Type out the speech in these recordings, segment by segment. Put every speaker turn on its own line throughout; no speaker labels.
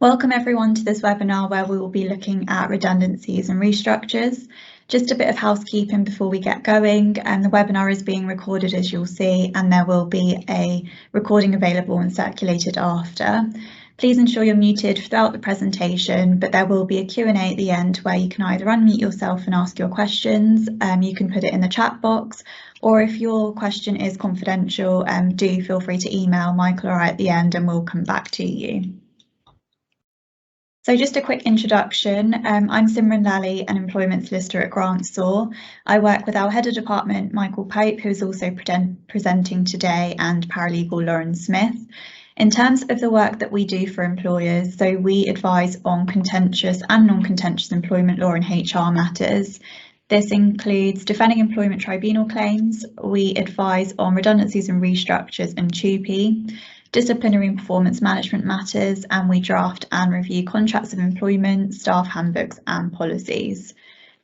Welcome everyone to this webinar where we will be looking at redundancies and restructures. Just a bit of housekeeping before we get going, and the webinar is being recorded, as you'll see, and there will be a recording available and circulated after. Please ensure you're muted throughout the presentation, but there will be a Q&A at the end where you can either unmute yourself and ask your questions, you can put it in the chat box, or if your question is confidential, do feel free to email Michael or I at the end and we'll come back to you. So just a quick introduction, I'm Simran Lally, an employment solicitor at Grant Saw. I work with our head of department, Michael Pope, who is also presenting today, and paralegal Lauren Smith. In terms of the work that we do for employers, so we advise on contentious and non-contentious employment law and HR matters. This includes defending employment tribunal claims. We advise on redundancies and restructures and TUPE, disciplinary and performance management matters, and we draft and review contracts of employment, staff handbooks and policies.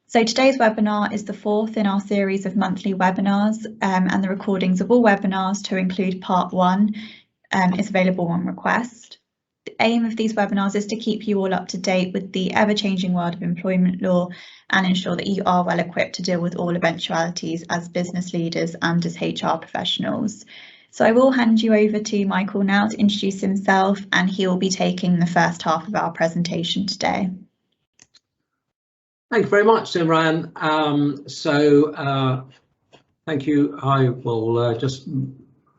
So today's webinar is the fourth in our series of monthly webinars, and the recordings of all webinars, to include part one, is available on request. The aim of these webinars is to keep you all up to date with the ever-changing world of employment law and ensure that you are well equipped to deal with all eventualities as business leaders and as HR professionals. So I will hand you over to Michael now to introduce himself, and he will be taking the first half of our presentation today.
Thank you very much, Simran. Thank you. I will just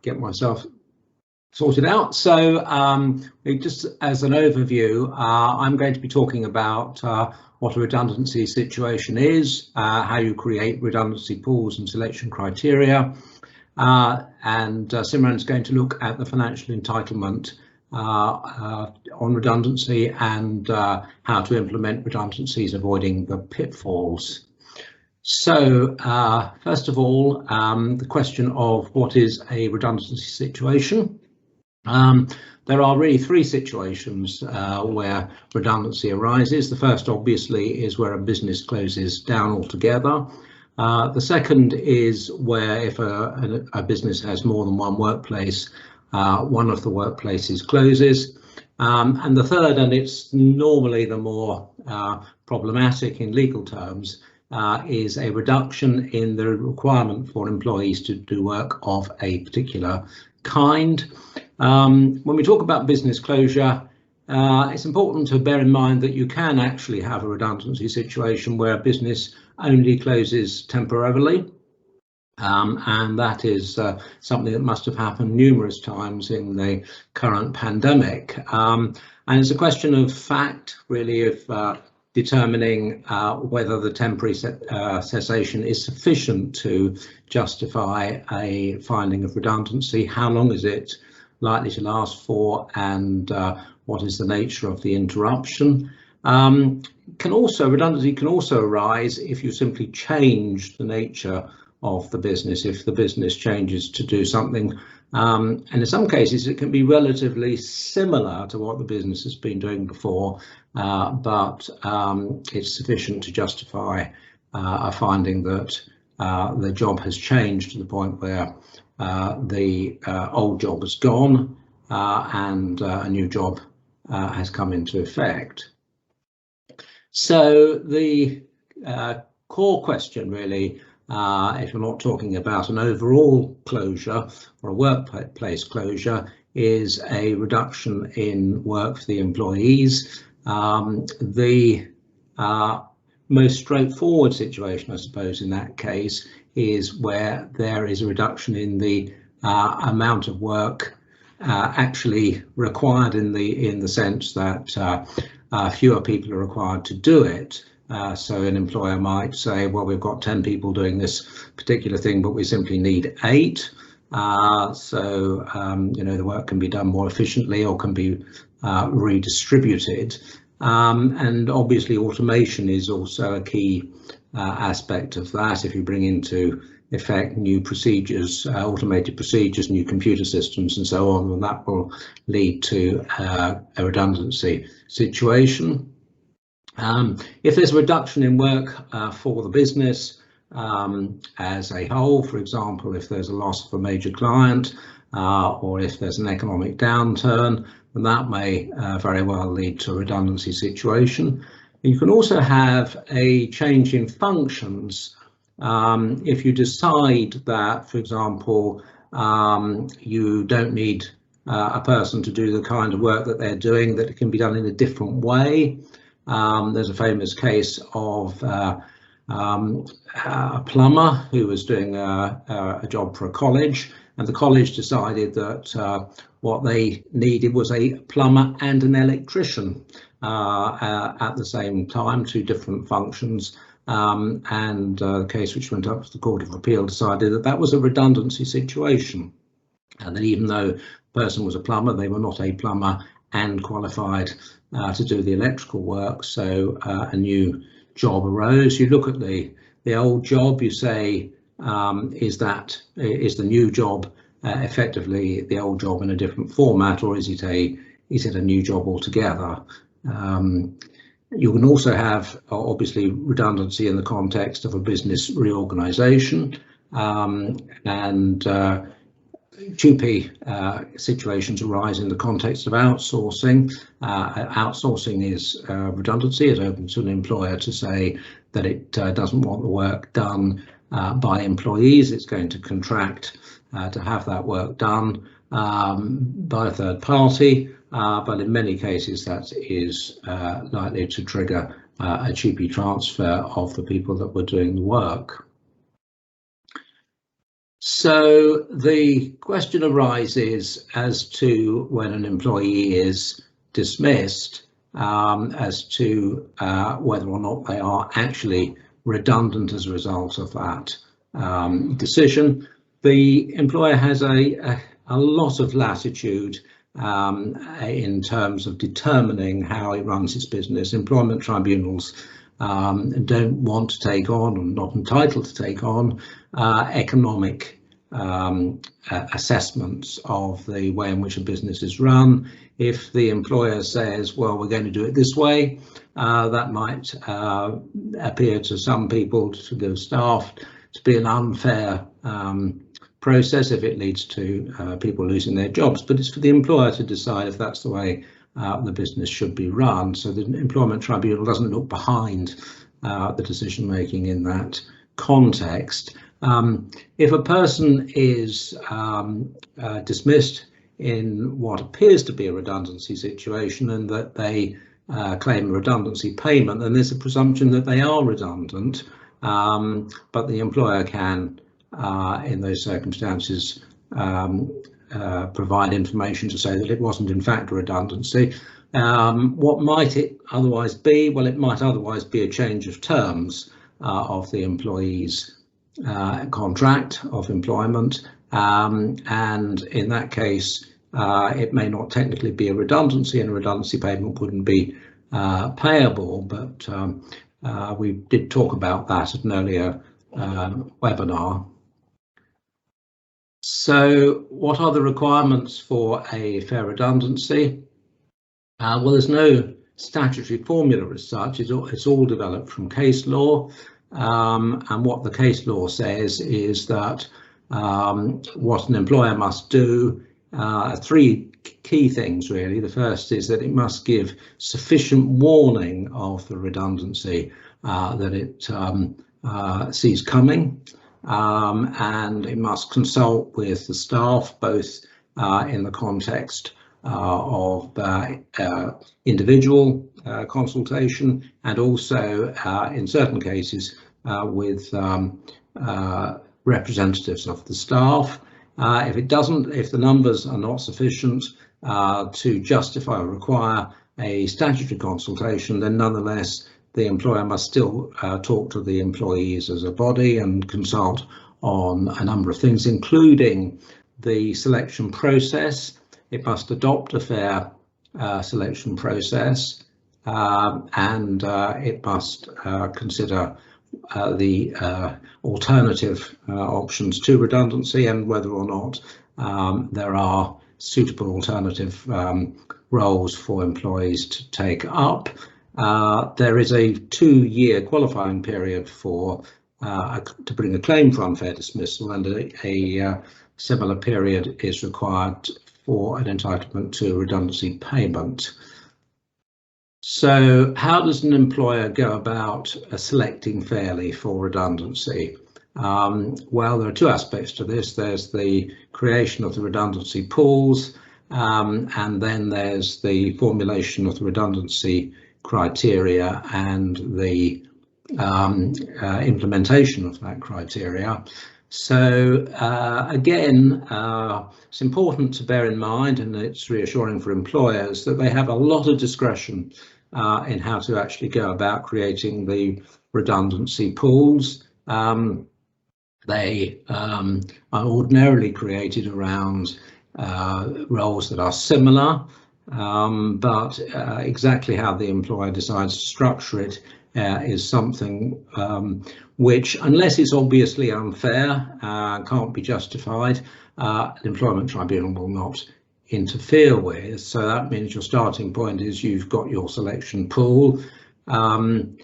get myself sorted out. So just as an overview, I'm going to be talking about what a redundancy situation is, how you create redundancy pools and selection criteria, and Simran's going to look at the financial entitlement on redundancy and how to implement redundancies, avoiding the pitfalls. So first of all, the question of what is a redundancy situation. There are really three situations where redundancy arises. The first, obviously, is where a business closes down altogether. The second is where if a business has more than one workplace, one of the workplaces closes. And the third, and it's normally the more problematic in legal terms, is a reduction in the requirement for employees to do work of a particular kind. When we talk about business closure, it's important to bear in mind that you can actually have a redundancy situation where a business only closes temporarily, and that is something that must have happened numerous times in the current pandemic. And it's a question of fact, really, of determining whether the temporary cessation is sufficient to justify a finding of redundancy. How long is it likely to last for, and what is the nature of the interruption? Redundancy can also arise if you simply change the nature of the business, if the business changes to do something, and in some cases it can be relatively similar to what the business has been doing before, but it's sufficient to justify a finding that the job has changed to the point where the old job is gone and a new job has come into effect. So the core question, really, if you're not talking about an overall closure or a workplace closure, is a reduction in work for the employees. The most straightforward situation, I suppose, in that case is where there is a reduction in the amount of work actually required, in the sense that fewer people are required to do it. So an employer might say, well, we've got 10 people doing this particular thing, but we simply need 8. The work can be done more efficiently or can be redistributed. And obviously automation is also a key aspect of that. If you bring into effect new procedures, automated procedures, new computer systems and so on, and that will lead to a redundancy situation. If there's a reduction in work for the business as a whole, for example, if there's a loss of a major client, or if there's an economic downturn, then that may very well lead to a redundancy situation. You can also have a change in functions. If you decide that, for example, you don't need a person to do the kind of work that they're doing, that it can be done in a different way. There's a famous case of a plumber who was doing a job for a college, and the college decided that what they needed was a plumber and an electrician at the same time, two different functions. And the case, which went up to the Court of Appeal, decided that that was a redundancy situation, and that even though the person was a plumber, they were not a plumber and qualified to do the electrical work. So a new job arose. You look at the old job, you say, is the new job effectively the old job in a different format, or is it a new job altogether? You can also have, obviously, redundancy in the context of a business reorganisation, and 2P situations arise in the context of outsourcing. Outsourcing is redundancy. It opens to an employer to say that it doesn't want the work done by employees. It's going to contract to have that work done by a third party. But in many cases that is likely to trigger a 2P transfer of the people that were doing the work. So the question arises as to when an employee is dismissed, as to whether or not they are actually redundant as a result of that decision. The employer has a lot of latitude in terms of determining how it runs its business. Employment tribunals don't want to take on, or not entitled to take on, economic assessments of the way in which a business is run. If the employer says, well, we're going to do it this way, that might appear to some people, to the staff, to be an unfair process if it leads to people losing their jobs. But it's for the employer to decide if that's the way the business should be run. So the employment tribunal doesn't look behind the decision making in that context. If a person is dismissed in what appears to be a redundancy situation, and that they claim redundancy payment, then there's a presumption that they are redundant, but the employer can, in those circumstances, provide information to say that it wasn't in fact a redundancy. What might it otherwise be? Well, it might otherwise be a change of terms of the employee's contract of employment, and in that case it may not technically be a redundancy, and a redundancy payment wouldn't be payable, but we did talk about that at an earlier webinar. So what are the requirements for a fair redundancy? Well, there's no statutory formula as such. It's all developed from case law. And what the case law says is that what an employer must do, three key things really. The first is that it must give sufficient warning of the redundancy that it sees coming, and it must consult with the staff, both in the context of individual consultation, and also in certain cases with representatives of the staff. If the numbers are not sufficient to justify or require a statutory consultation, then nonetheless the employer must still talk to the employees as a body and consult on a number of things, including the selection process. It must adopt a fair selection process, and it must consider the alternative options to redundancy, and whether or not there are suitable alternative roles for employees to take up. There is a 2-year qualifying period for to bring a claim for unfair dismissal, and a similar period is required for an entitlement to redundancy payment. So how does an employer go about selecting fairly for redundancy? Well, there are two aspects to this. There's the creation of the redundancy pools, and then there's the formulation of the redundancy criteria and the implementation of that criteria. So again, it's important to bear in mind, and it's reassuring for employers, that they have a lot of discretion in how to actually go about creating the redundancy pools. They are ordinarily created around roles that are similar, but exactly how the employer decides to structure it is something which, unless it's obviously unfair, can't be justified, the Employment Tribunal will not interfere with. So that means your starting point is you've got your selection pool, and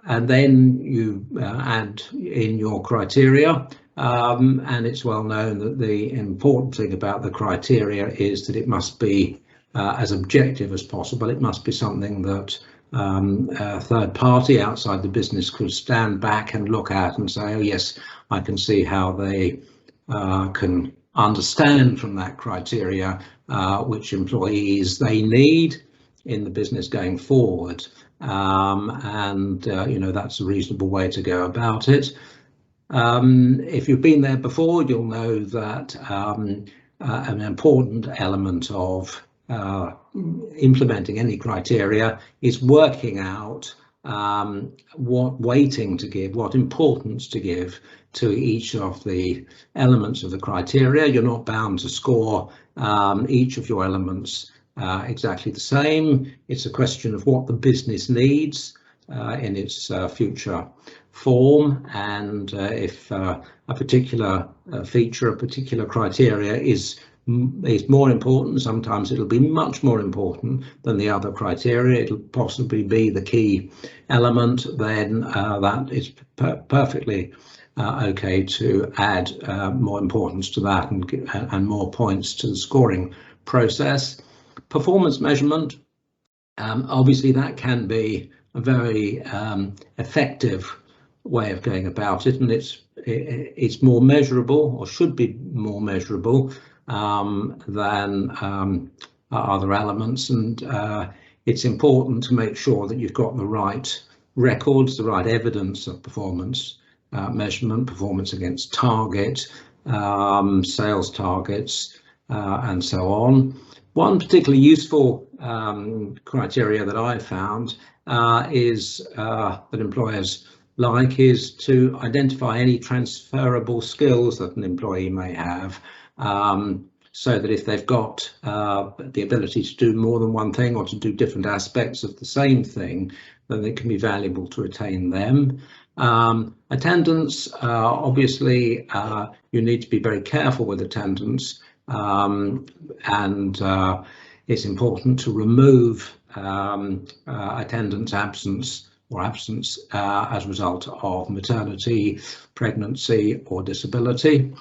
then you add in your criteria, and it's well known that the important thing about the criteria is that it must be as objective as possible. It must be something that a third party outside the business could stand back and look at and say, oh yes, I can see how they can understand from that criteria which employees they need in the business going forward, and you know, that's a reasonable way to go about it. If you've been there before, you'll know that an important element of implementing any criteria is working out what weighting to give, what importance to give to each of the elements of the criteria. You're not bound to score each of your elements exactly the same. It's a question of what the business needs in its future form, and if a particular feature, a particular criteria is more important, sometimes it'll be much more important than the other criteria, it'll possibly be the key element, then that is perfectly okay to add more importance to that and more points to the scoring process. Performance measurement, obviously that can be a very effective way of going about it, and it's more measurable, or should be more measurable than other elements, and it's important to make sure that you've got the right records, the right evidence of performance measurement, performance against target, sales targets, and so on. One particularly useful criteria that I found is that employers like is to identify any transferable skills that an employee may have, so that if they've got the ability to do more than one thing or to do different aspects of the same thing, then it can be valuable to retain them. Attendance, obviously you need to be very careful with attendance, and it's important to remove attendance absence as a result of maternity, pregnancy or disability.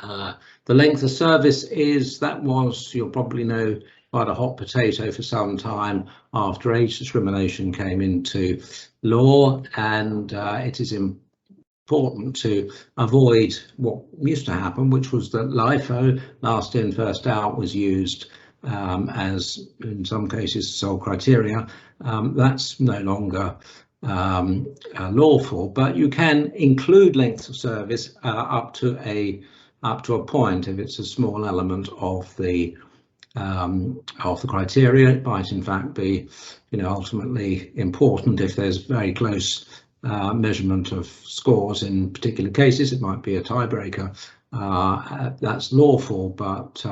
The length of service you'll probably know, quite a hot potato for some time after age discrimination came into law, and it is important to avoid what used to happen, which was that LIFO, last in first out, was used as, in some cases, sole criteria. That's no longer lawful, but you can include length of service up to a point if it's a small element of the criteria. It might in fact be, you know, ultimately important if there's very close measurement of scores in particular cases. It might be a tiebreaker. That's lawful, but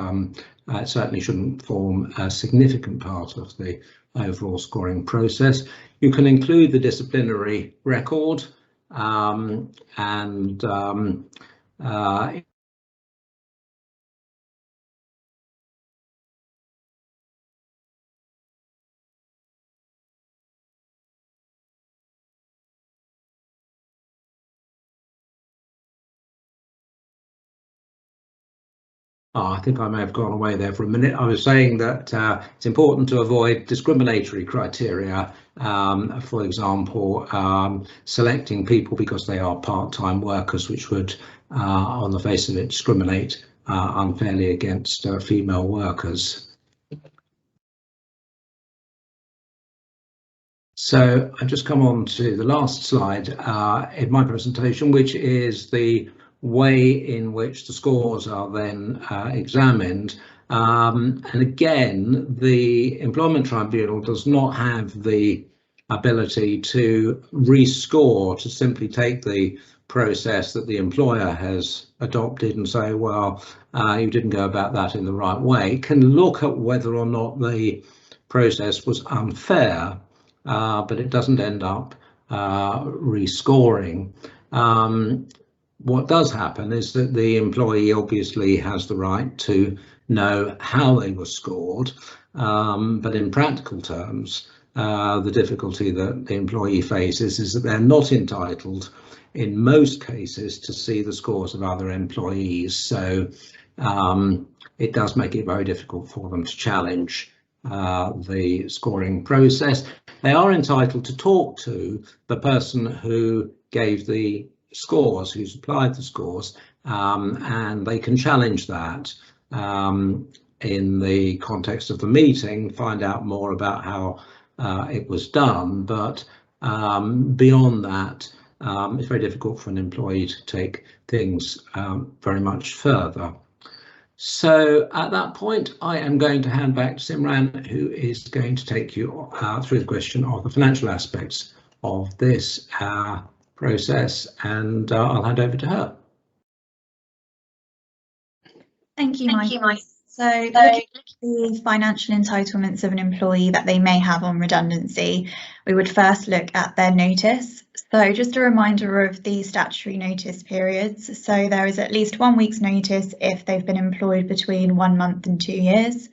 it certainly shouldn't form a significant part of the overall scoring process. You can include the disciplinary record, and I think I may have gone away there for a minute. I was saying that it's important to avoid discriminatory criteria. For example, selecting people because they are part-time workers, which would, on the face of it, discriminate unfairly against female workers. So I've just come on to the last slide in my presentation, which is the way in which the scores are then examined. And again, the Employment Tribunal does not have the ability to rescore, to simply take the process that the employer has adopted and say, well, you didn't go about that in the right way. It can look at whether or not the process was unfair, but it doesn't end up rescoring. What does happen is that the employee obviously has the right to know how they were scored, but in practical terms, the difficulty that the employee faces is that they're not entitled in most cases to see the scores of other employees. So it does make it very difficult for them to challenge the scoring process. They are entitled to talk to the person who gave the scores, who supplied the scores, and they can challenge that in the context of the meeting, find out more about how it was done. But beyond that, it's very difficult for an employee to take things very much further. So at that point, I am going to hand back to Simran, who is going to take you through the question of the financial aspects of this process, and I'll hand over to her.
Thank you, Mike. So looking at the financial entitlements of an employee that they may have on redundancy, we would first look at their notice. So just a reminder of the statutory notice periods. So there is at least 1 week's notice if they've been employed between 1 month and 2 years,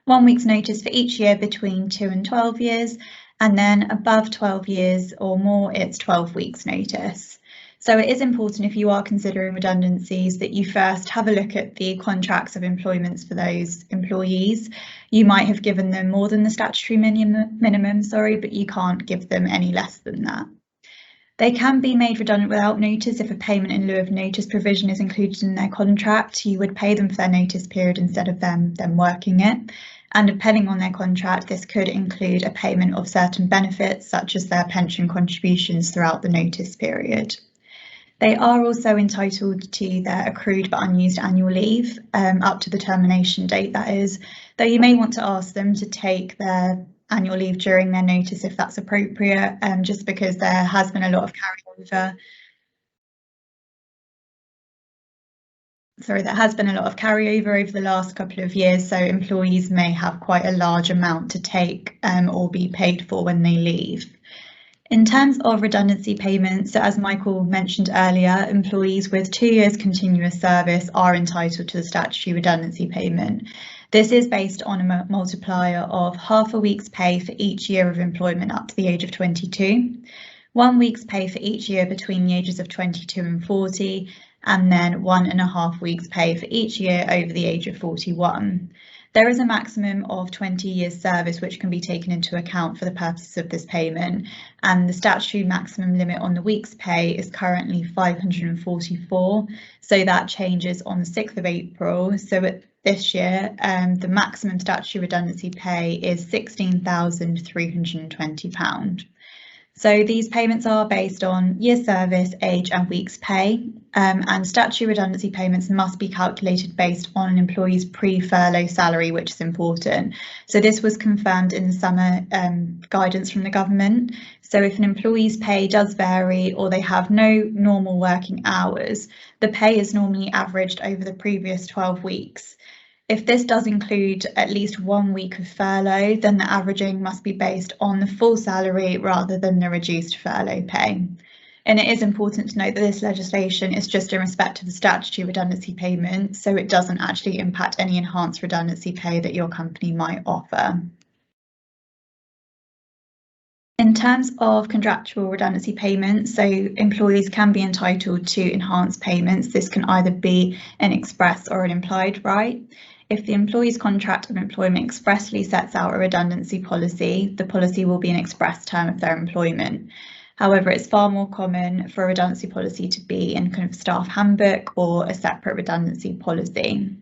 1 week's notice for each year between 2 and 12 years, and then above 12 years or more, it's 12 weeks notice. So it is important, if you are considering redundancies, that you first have a look at the contracts of employment for those employees. You might have given them more than the statutory minimum, but you can't give them any less than that. They can be made redundant without notice if a payment in lieu of notice provision is included in their contract. You would pay them for their notice period instead of them working it. And depending on their contract, this could include a payment of certain benefits, such as their pension contributions throughout the notice period. They are also entitled to their accrued but unused annual leave up to the termination date, that is, though you may want to ask them to take their annual leave during their notice if that's appropriate, just because there has been a lot of carryover. There has been a lot of carryover over the last couple of years, so employees may have quite a large amount to take or be paid for when they leave. In terms of redundancy payments, so as Michael mentioned earlier, employees with 2 years continuous service are entitled to the statutory redundancy payment. This is based on a multiplier of half a week's pay for each year of employment up to the age of 22, 1 week's pay for each year between the ages of 22 and 40, and then 1.5 weeks pay for each year over the age of 41. There is a maximum of 20 years service which can be taken into account for the purposes of this payment, and the statutory maximum limit on the week's pay is currently 544, so that changes on the 6th of April. So this year, the maximum statutory redundancy pay is £16,320. So these payments are based on year service, age and week's pay, and statutory redundancy payments must be calculated based on an employee's pre-furlough salary, which is important. So this was confirmed in the summer guidance from the government. So if an employee's pay does vary or they have no normal working hours, the pay is normally averaged over the previous 12 weeks. If this does include at least 1 week of furlough, then the averaging must be based on the full salary rather than the reduced furlough pay. And it is important to note that this legislation is just in respect to the statutory redundancy payment, so it doesn't actually impact any enhanced redundancy pay that your company might offer. In terms of contractual redundancy payments, so employees can be entitled to enhanced payments. This can either be an express or an implied right. If the employee's contract of employment expressly sets out a redundancy policy, the policy will be an express term of their employment. However, it's far more common for a redundancy policy to be in kind of staff handbook or a separate redundancy policy.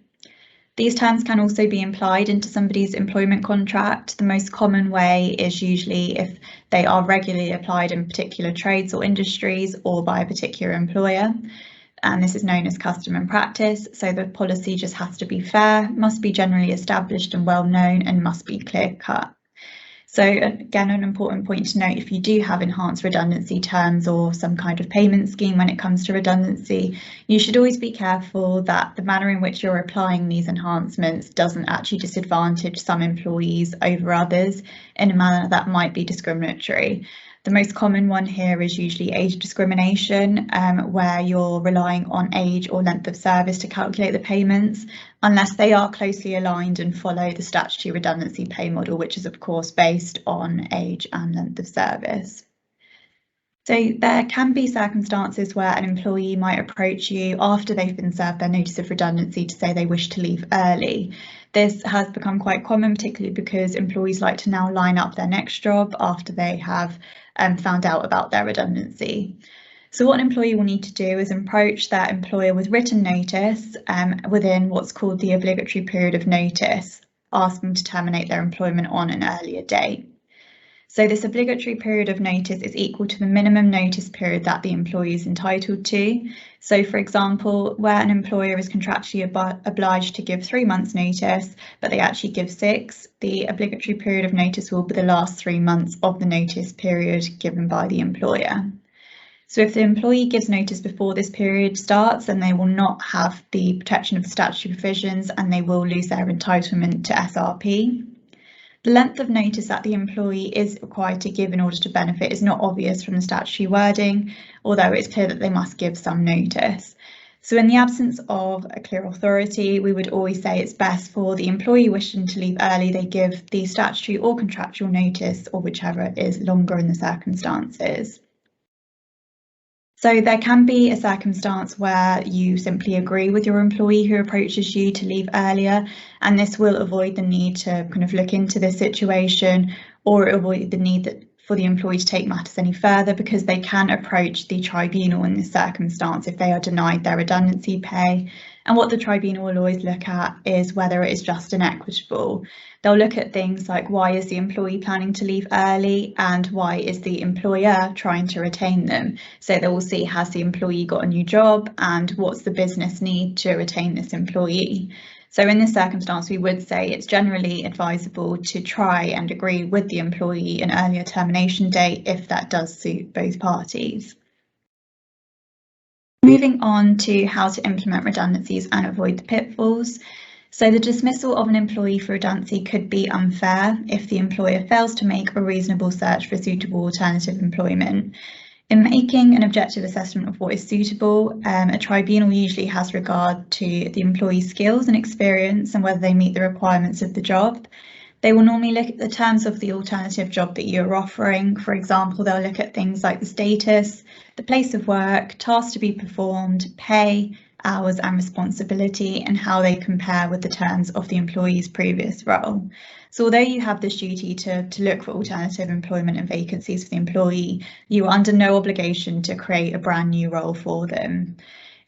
These terms can also be implied into somebody's employment contract. The most common way is usually if they are regularly applied in particular trades or industries or by a particular employer. And this is known as custom and practice. So the policy just has to be fair, must be generally established and well known, and must be clear cut. So again, an important point to note, if you do have enhanced redundancy terms or some kind of payment scheme when it comes to redundancy, you should always be careful that the manner in which you're applying these enhancements doesn't actually disadvantage some employees over others in a manner that might be discriminatory. The most common one here is usually age discrimination, where you're relying on age or length of service to calculate the payments, unless they are closely aligned and follow the statutory redundancy pay model, which is of course based on age and length of service. So there can be circumstances where an employee might approach you after they've been served their notice of redundancy to say they wish to leave early. This has become quite common, particularly because employees like to now line up their next job after they have found out about their redundancy. So what an employee will need to do is approach their employer with written notice within what's called the obligatory period of notice, asking to terminate their employment on an earlier date. So this obligatory period of notice is equal to the minimum notice period that the employee is entitled to. So for example, where an employer is contractually obliged to give 3 months notice, but they actually give 6, the obligatory period of notice will be the last 3 months of the notice period given by the employer. So if the employee gives notice before this period starts, then they will not have the protection of the statutory provisions and they will lose their entitlement to SRP. The length of notice that the employee is required to give in order to benefit is not obvious from the statutory wording, although it's clear that they must give some notice. So in the absence of a clear authority, we would always say it's best for the employee wishing to leave early, they give the statutory or contractual notice, or whichever is longer in the circumstances. So there can be a circumstance where you simply agree with your employee who approaches you to leave earlier, and this will avoid the need to kind of look into this situation or avoid the need for the employee to take matters any further, because they can approach the tribunal in this circumstance if they are denied their redundancy pay. And what the tribunal will always look at is whether it is just and equitable. They'll look at things like, why is the employee planning to leave early, and why is the employer trying to retain them? So they will see, has the employee got a new job, and what's the business need to retain this employee? So in this circumstance, we would say it's generally advisable to try and agree with the employee an earlier termination date if that does suit both parties. Moving on to how to implement redundancies and avoid the pitfalls. So the dismissal of an employee for redundancy could be unfair if the employer fails to make a reasonable search for suitable alternative employment. In making an objective assessment of what is suitable, a tribunal usually has regard to the employee's skills and experience and whether they meet the requirements of the job. They will normally look at the terms of the alternative job that you're offering. For example, they'll look at things like the status, the place of work, tasks to be performed, pay, hours and responsibility, and how they compare with the terms of the employee's previous role. So although you have this duty to look for alternative employment and vacancies for the employee, you are under no obligation to create a brand new role for them.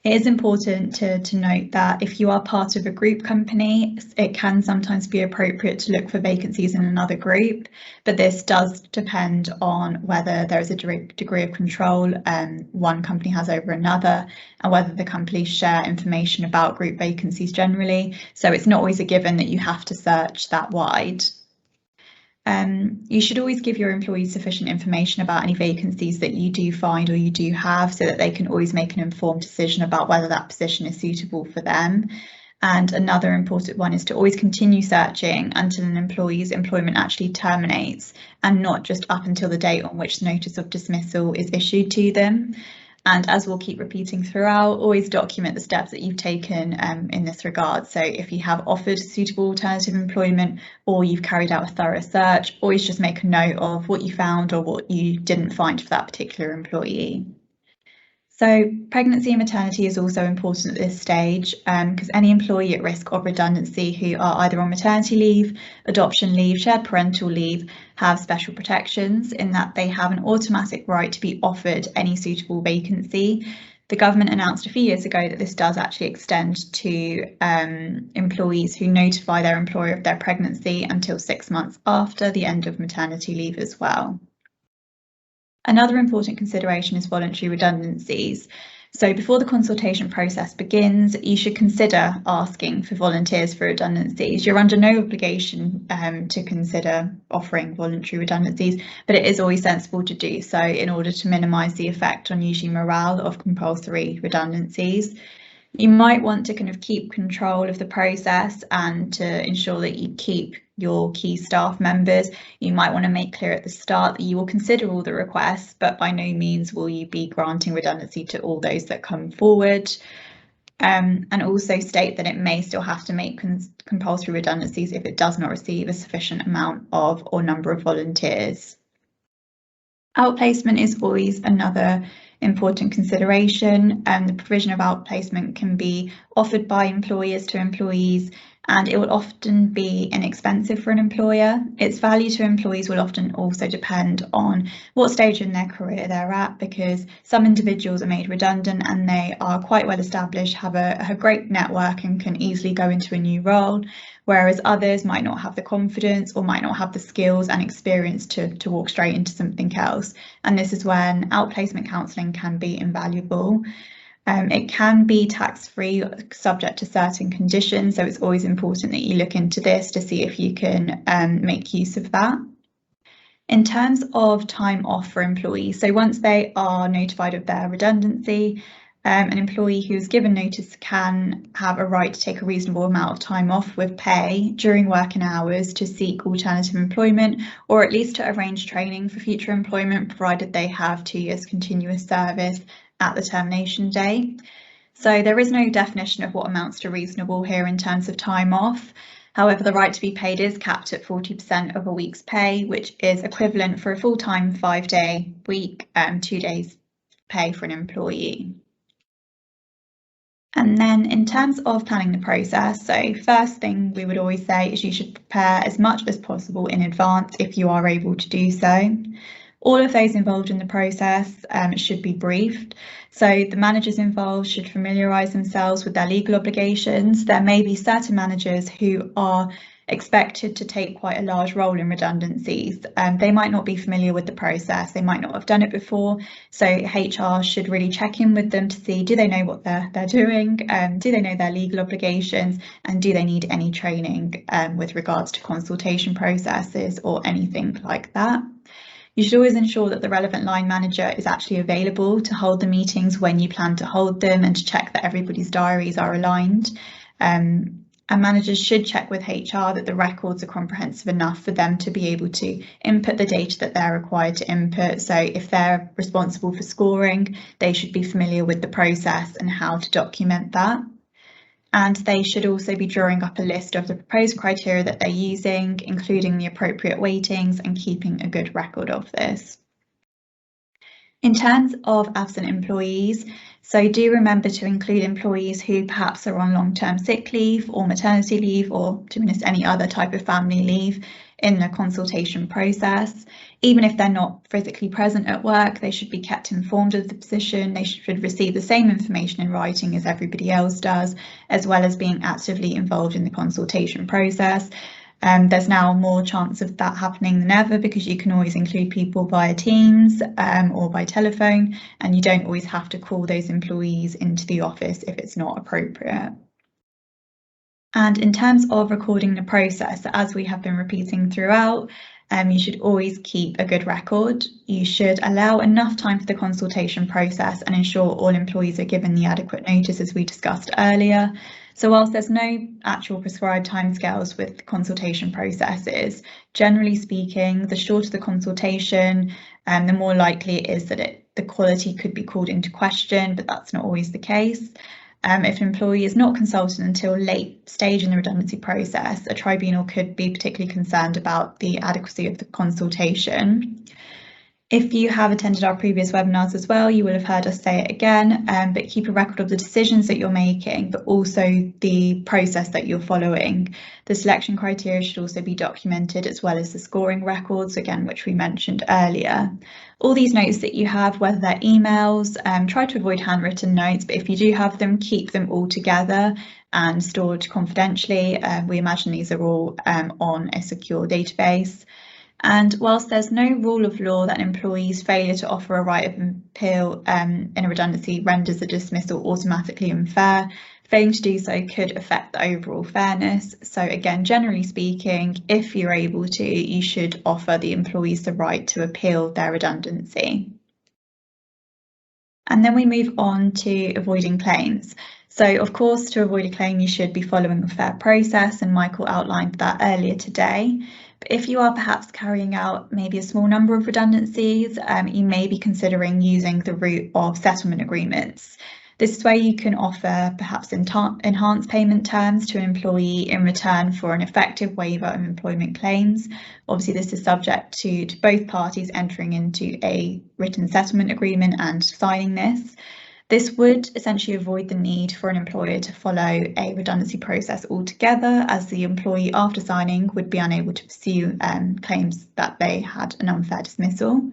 It is important to note that if you are part of a group company, it can sometimes be appropriate to look for vacancies in another group, but this does depend on whether there is a degree of control one company has over another, and whether the companies share information about group vacancies generally. So it's not always a given that you have to search that wide. You should always give your employees sufficient information about any vacancies that you do find or you do have, so that they can always make an informed decision about whether that position is suitable for them. And another important one is to always continue searching until an employee's employment actually terminates, and not just up until the date on which the notice of dismissal is issued to them. And as we'll keep repeating throughout, always document the steps that you've taken in this regard. So if you have offered suitable alternative employment or you've carried out a thorough search, always just make a note of what you found or what you didn't find for that particular employee. So pregnancy and maternity is also important at this stage because any employee at risk of redundancy who are either on maternity leave, adoption leave, shared parental leave have special protections in that they have an automatic right to be offered any suitable vacancy. The government announced a few years ago that this does actually extend to employees who notify their employer of their pregnancy until 6 months after the end of maternity leave as well. Another important consideration is voluntary redundancies. So before the consultation process begins, you should consider asking for volunteers for redundancies. You're under no obligation to consider offering voluntary redundancies, but it is always sensible to do so in order to minimise the effect on usually morale of compulsory redundancies. You might want to kind of keep control of the process and to ensure that you keep your key staff members. You might want to make clear at the start that you will consider all the requests, but by no means will you be granting redundancy to all those that come forward. And also state that it may still have to make compulsory redundancies if it does not receive a sufficient amount of or number of volunteers. Outplacement is always another important consideration, and the provision of outplacement can be offered by employers to employees, and it will often be inexpensive for an employer. Its value to employees will often also depend on what stage in their career they're at, because some individuals are made redundant and they are quite well established, have a great network and can easily go into a new role, whereas others might not have the confidence or might not have the skills and experience to walk straight into something else. And this is when outplacement counselling can be invaluable. It can be tax-free, subject to certain conditions, so it's always important that you look into this to see if you can make use of that. In terms of time off for employees, so once they are notified of their redundancy, an employee who's given notice can have a right to take a reasonable amount of time off with pay during working hours to seek alternative employment, or at least to arrange training for future employment, provided they have 2 years continuous service at the termination date. So there is no definition of what amounts to reasonable here in terms of time off. However, the right to be paid is capped at 40% of a week's pay, which is equivalent for a full-time 5-day week, 2 days pay for an employee. And then in terms of planning the process, so first thing we would always say is you should prepare as much as possible in advance if you are able to do so. All of those involved in the process should be briefed. So the managers involved should familiarise themselves with their legal obligations. There may be certain managers who are expected to take quite a large role in redundancies. They might not be familiar with the process, they might not have done it before, so HR should really check in with them to see, do they know what they're doing, do they know their legal obligations, and do they need any training with regards to consultation processes or anything like that. You should always ensure that the relevant line manager is actually available to hold the meetings when you plan to hold them and to check that everybody's diaries are aligned. And managers should check with HR that the records are comprehensive enough for them to be able to input the data that they're required to input. So if they're responsible for scoring, they should be familiar with the process and how to document that. And they should also be drawing up a list of the proposed criteria that they're using, including the appropriate weightings, and keeping a good record of this. In terms of absent employees, so do remember to include employees who perhaps are on long-term sick leave or maternity leave, or to be honest, any other type of family leave in the consultation process. Even if they're not physically present at work, they should be kept informed of the position. They should receive the same information in writing as everybody else does, as well as being actively involved in the consultation process. There's now more chance of that happening than ever because you can always include people via Teams or by telephone, and you don't always have to call those employees into the office if it's not appropriate. And in terms of recording the process, as we have been repeating throughout, you should always keep a good record. You should allow enough time for the consultation process and ensure all employees are given the adequate notice, as we discussed earlier. So whilst there's no actual prescribed timescales with consultation processes, generally speaking, the shorter the consultation, the more likely it is that the quality could be called into question, but that's not always the case. If an employee is not consulted until late stage in the redundancy process, a tribunal could be particularly concerned about the adequacy of the consultation. If you have attended our previous webinars as well, you will have heard us say it again, but keep a record of the decisions that you're making, but also the process that you're following. The selection criteria should also be documented, as well as the scoring records, again, which we mentioned earlier. All these notes that you have, whether they're emails, try to avoid handwritten notes, but if you do have them, keep them all together and stored confidentially. We imagine these are all on a secure database. And whilst there's no rule of law that an employee's failure to offer a right of appeal in a redundancy renders the dismissal automatically unfair, failing to do so could affect the overall fairness. So again, generally speaking, if you're able to, you should offer the employees the right to appeal their redundancy. And then we move on to avoiding claims. So of course, to avoid a claim, you should be following a fair process, and Michael outlined that earlier today. But if you are perhaps carrying out maybe a small number of redundancies, you may be considering using the route of settlement agreements. This is where you can offer perhaps enhanced payment terms to an employee in return for an effective waiver of employment claims. Obviously, this is subject to both parties entering into a written settlement agreement and signing this. This would essentially avoid the need for an employer to follow a redundancy process altogether, as the employee after signing would be unable to pursue claims that they had an unfair dismissal.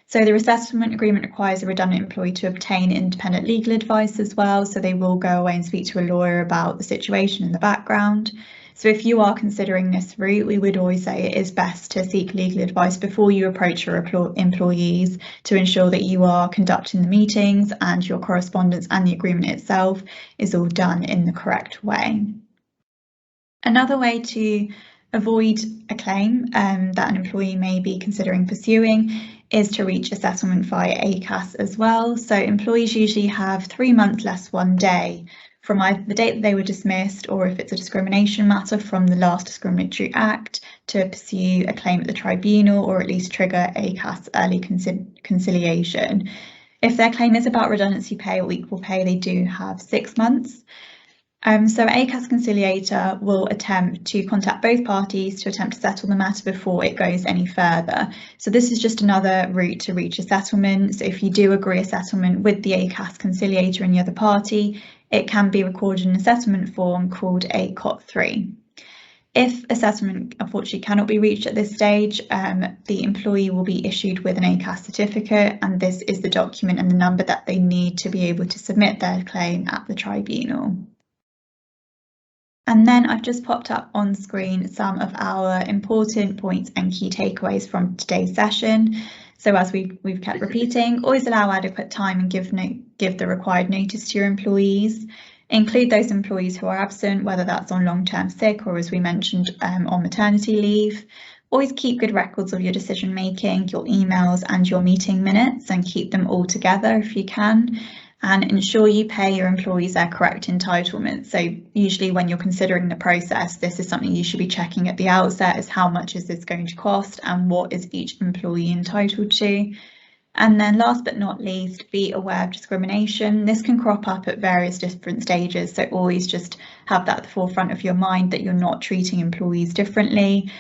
So the resettlement agreement requires a redundant employee to obtain independent legal advice as well, so they will go away and speak to a lawyer about the situation in the background. So if you are considering this route, we would always say it is best to seek legal advice before you approach your employees to ensure that you are conducting the meetings and your correspondence and the agreement itself is all done in the correct way. Another way to avoid a claim that an employee may be considering pursuing is to reach a settlement via ACAS as well. So employees usually have 3 months less 1 day from either the date that they were dismissed, or if it's a discrimination matter, from the last discriminatory act, to pursue a claim at the tribunal, or at least trigger ACAS early conciliation. If their claim is about redundancy pay or equal pay, they do have 6 months. So ACAS conciliator will attempt to contact both parties to attempt to settle the matter before it goes any further. So this is just another route to reach a settlement. So if you do agree a settlement with the ACAS conciliator and the other party, it can be recorded in a settlement form called a COT3. If a settlement unfortunately cannot be reached at this stage, the employee will be issued with an ACAS certificate, and this is the document and the number that they need to be able to submit their claim at the tribunal. And then I've just popped up on screen some of our important points and key takeaways from today's session. So as we've kept repeating, always allow adequate time and give the required notice to your employees. Include those employees who are absent, whether that's on long-term sick or, as we mentioned, on maternity leave. Always keep good records of your decision making, your emails and your meeting minutes, and keep them all together if you can. And ensure you pay your employees their correct entitlements. So usually when you're considering the process, this is something you should be checking at the outset, is how much is this going to cost and what is each employee entitled to. And then last but not least, be aware of discrimination. This can crop up at various different stages, so always just have that at the forefront of your mind that you're not treating employees differently.